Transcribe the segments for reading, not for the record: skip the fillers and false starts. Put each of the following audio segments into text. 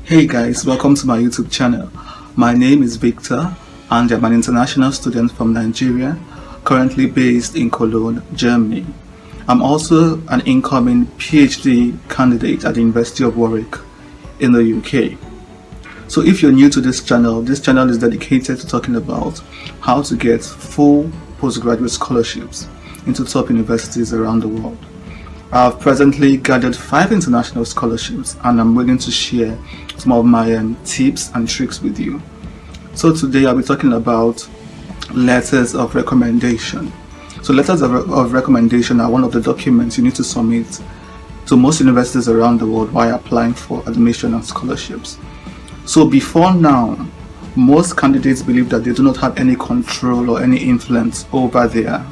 Hey guys, welcome to my YouTube channel. My name is Victor and I'm an international student from Nigeria, currently based in Cologne, Germany. I'm also an incoming PhD candidate at the University of Warwick in the UK. So if you're new to this channel is dedicated to talking about how to get full postgraduate scholarships into top universities around the world. I've presently gathered 5 international scholarships and I'm willing to share some of my tips and tricks with you. So today I'll be talking about letters of recommendation. So letters of recommendation are one of the documents you need to submit to most universities around the world while applying for admission and scholarships. So before now, most candidates believe that they do not have any control or any influence over their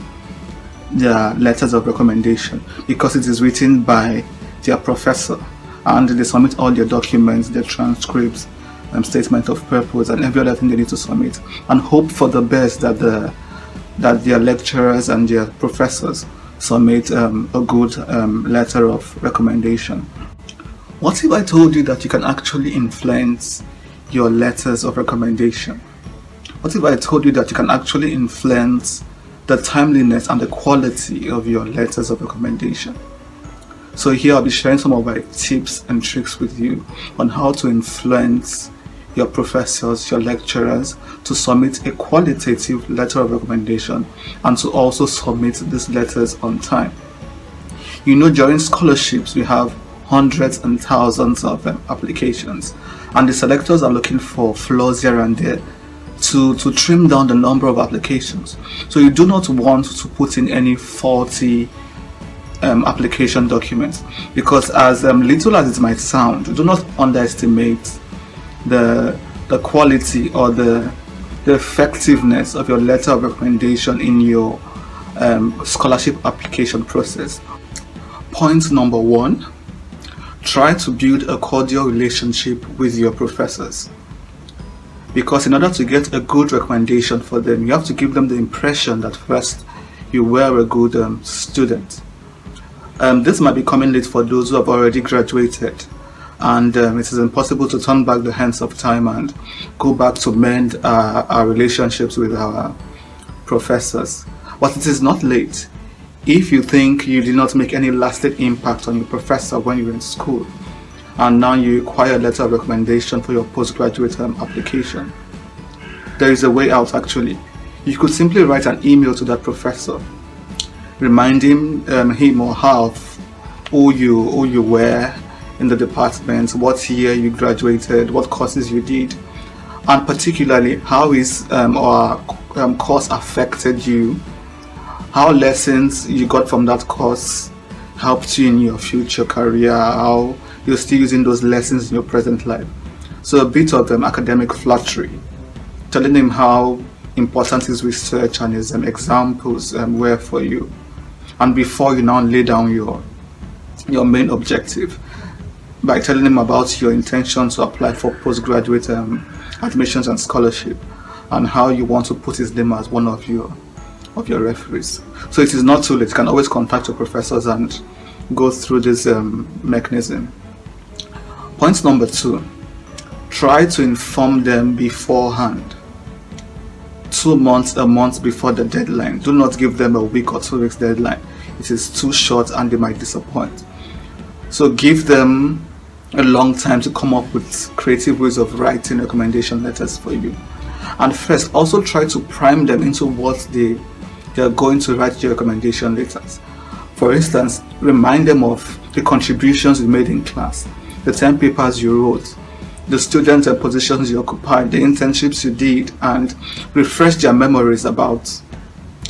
letters of recommendation because it is written by their professor and they submit all their documents, their transcripts, statement of purpose and every other thing they need to submit and hope for the best that their lecturers and their professors submit a good letter of recommendation. What if I told you that you can actually influence your letters of recommendation? What if I told you that you can actually influence the timeliness and the quality of your letters of recommendation? So here I'll be sharing some of my tips and tricks with you on how to influence your professors, your lecturers to submit a qualitative letter of recommendation and to also submit these letters on time. You know, during scholarships we have hundreds and thousands of applications and the selectors are looking for flaws here and there to trim down the number of applications. So you do not want to put in any faulty application documents because as little as it might sound, do not underestimate the quality or the effectiveness of your letter of recommendation in your scholarship application process. Point number 1, try to build a cordial relationship with your professors. Because in order to get a good recommendation for them, you have to give them the impression that first you were a good student. This might be coming late for those who have already graduated and it is impossible to turn back the hands of time and go back to mend our relationships with our professors. But it is not late if you think you did not make any lasting impact on your professor when you were in school and now you require a letter of recommendation for your postgraduate application. There is a way out actually. You could simply write an email to that professor reminding him or her of who you were in the department, what year you graduated, what courses you did, and particularly how his course affected you, how lessons you got from that course helped you in your future career, how you're still using those lessons in your present life. So a bit of academic flattery, telling him how important his research and his examples were for you. And before you now lay down your main objective by telling him about your intention to apply for postgraduate admissions and scholarship and how you want to put his name as one of your referees. So it is not too late. You can always contact your professors and go through this mechanism. Point number 2, try to inform them beforehand. 2 months, a month before the deadline. Do not give them a week or 2 weeks deadline. It is too short and they might disappoint. So give them a long time to come up with creative ways of writing recommendation letters for you. And first, also try to prime them into what they are going to write your recommendation letters. For instance, remind them of the contributions you made in class, the 10 papers you wrote, the students and positions you occupied, the internships you did, and refresh their memories about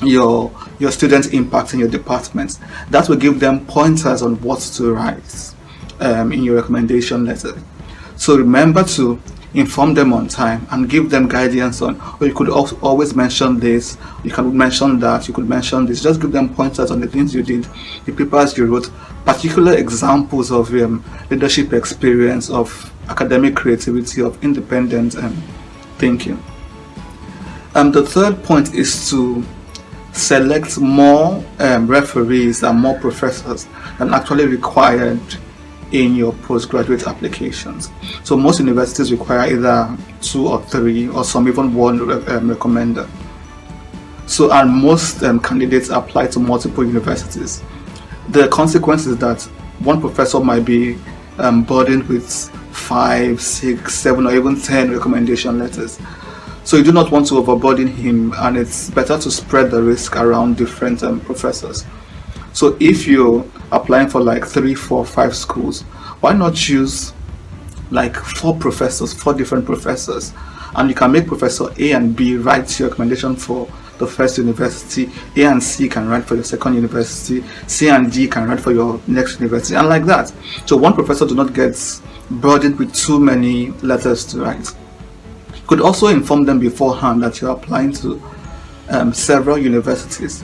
your students' impact in your department. That will give them pointers on what to write in your recommendation letter. So remember to inform them on time and give them guidance on, or you could always mention this, you can mention that, you could mention this. Just give them pointers on the things you did, the papers you wrote, particular examples of leadership experience, of academic creativity, of independent thinking. The third point is to select more referees and more professors than actually required in your postgraduate applications. So most universities require either 2 or 3 or some even 1 recommender. So, and most candidates apply to multiple universities. The consequence is that one professor might be burdened with 5, 6, 7 or even 10 recommendation letters. So you do not want to overburden him, and it's better to spread the risk around different professors. So if you're applying for like 3, 4, 5 schools, why not choose like 4 different professors, and you can make Professor A and B write your recommendation for the first university, A and C can write for your second university, C and D can write for your next university, and like that. So one professor do not get burdened with too many letters to write. You could also inform them beforehand that you're applying to several universities.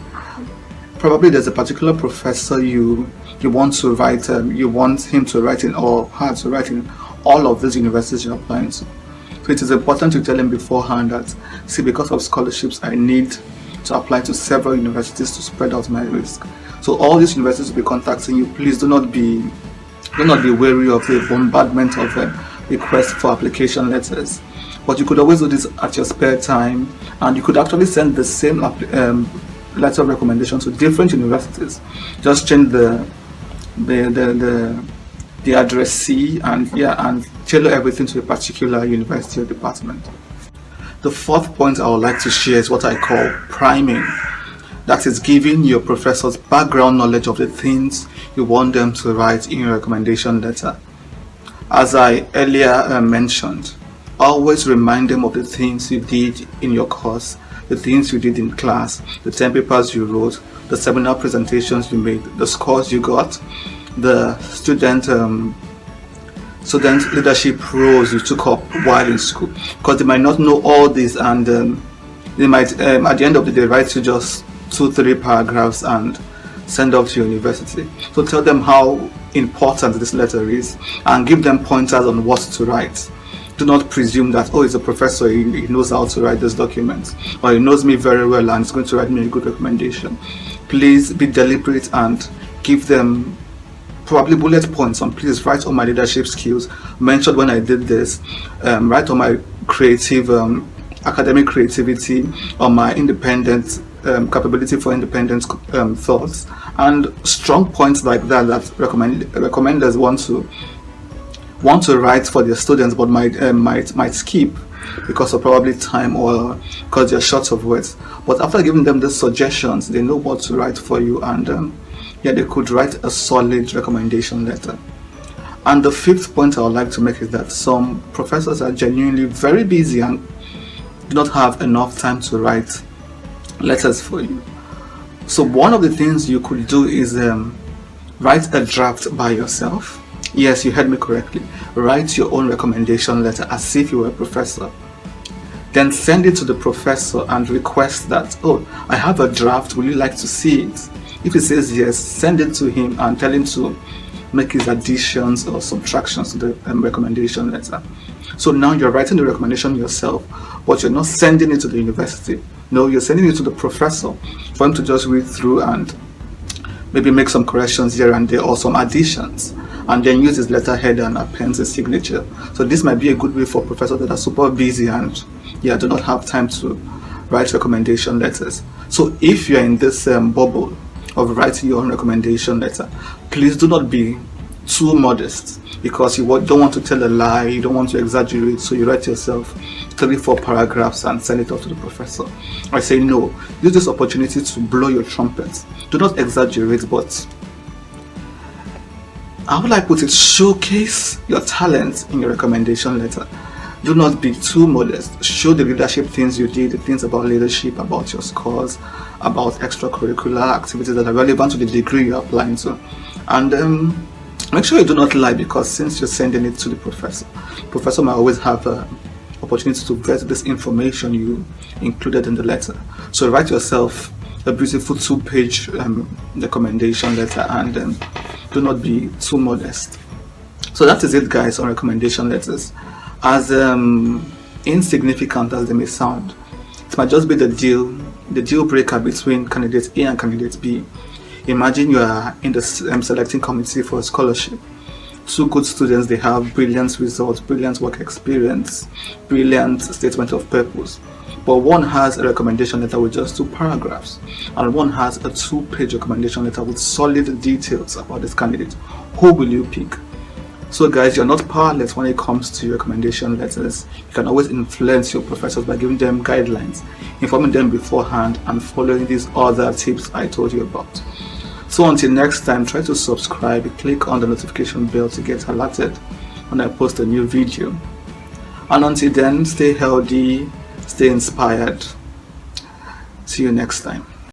Probably there's a particular professor you want to write, you want him to write in or her to write in all of these universities you're applying to. So it is important to tell him beforehand that, see, because of scholarships, I need to apply to several universities to spread out my risk. So all these universities will be contacting you. Please do not be wary of the bombardment of requests for application letters. But you could always do this at your spare time, and you could actually send the same letter of recommendation to different universities. Just change the addressee and tailor everything to a particular university or department. The 4th point I would like to share is what I call priming. That is giving your professors background knowledge of the things you want them to write in your recommendation letter. As I earlier mentioned, always remind them of the things you did in your course, the things you did in class, the 10 papers you wrote, the seminar presentations you made, the scores you got, the student leadership roles you took up while in school, because they might not know all this, and they might at the end of the day write you just 2-3 paragraphs and send off to your university. So tell them how important this letter is and give them pointers on what to write. Do not presume that, oh, he's a professor, he knows how to write this document, or he knows me very well and he's going to write me a good recommendation. Please be deliberate and give them probably bullet points on, please write on my leadership skills, mention when I did this, write on my creative, academic creativity, or my independent capability for independent thoughts, and strong points like that recommenders want to write for their students but might skip because of probably time or because they're short of words. But after giving them the suggestions, they know what to write for you, and they could write a solid recommendation letter. And the 5th point I would like to make is that some professors are genuinely very busy and do not have enough time to write letters for you. So one of the things you could do is write a draft by yourself. Yes, you heard me correctly. Write your own recommendation letter as if you were a professor. Then send it to the professor and request that, oh, I have a draft, will you like to see it? If he says yes, send it to him and tell him to make his additions or subtractions to the recommendation letter. So now you're writing the recommendation yourself, but you're not sending it to the university. No, you're sending it to the professor for him to just read through and maybe make some corrections here and there or some additions, and then use his letterhead and append his signature. So this might be a good way for professors that are super busy and do not have time to write recommendation letters. So if you're in this bubble of writing your own recommendation letter, please do not be too modest, because you don't want to tell a lie, you don't want to exaggerate, so you write yourself 3-4 paragraphs and send it off to the professor. I say no, use this opportunity to blow your trumpet. Do not exaggerate, but how would I put it, showcase your talent in your recommendation letter. Do not be too modest. Show the leadership things you did, the things about leadership, about your scores, about extracurricular activities that are relevant to the degree you're applying to. And make sure you do not lie, because since you're sending it to the professor might always have an opportunity to vet this information you included in the letter. So write yourself a beautiful 2-page recommendation letter, and do not be too modest. So that is it, guys, on recommendation letters. As insignificant as they may sound, it might just be the deal breaker between candidate A and candidate B. Imagine you are in the selecting committee for a scholarship. Two good students, they have brilliant results, brilliant work experience, brilliant statement of purpose. But one has a recommendation letter with just 2 paragraphs, and one has a 2-page recommendation letter with solid details about this candidate. Who will you pick? So guys, you're not powerless when it comes to recommendation letters. You can always influence your professors by giving them guidelines, informing them beforehand, and following these other tips I told you about. So until next time, try to subscribe, click on the notification bell to get alerted when I post a new video. And until then, stay healthy, stay inspired. See you next time.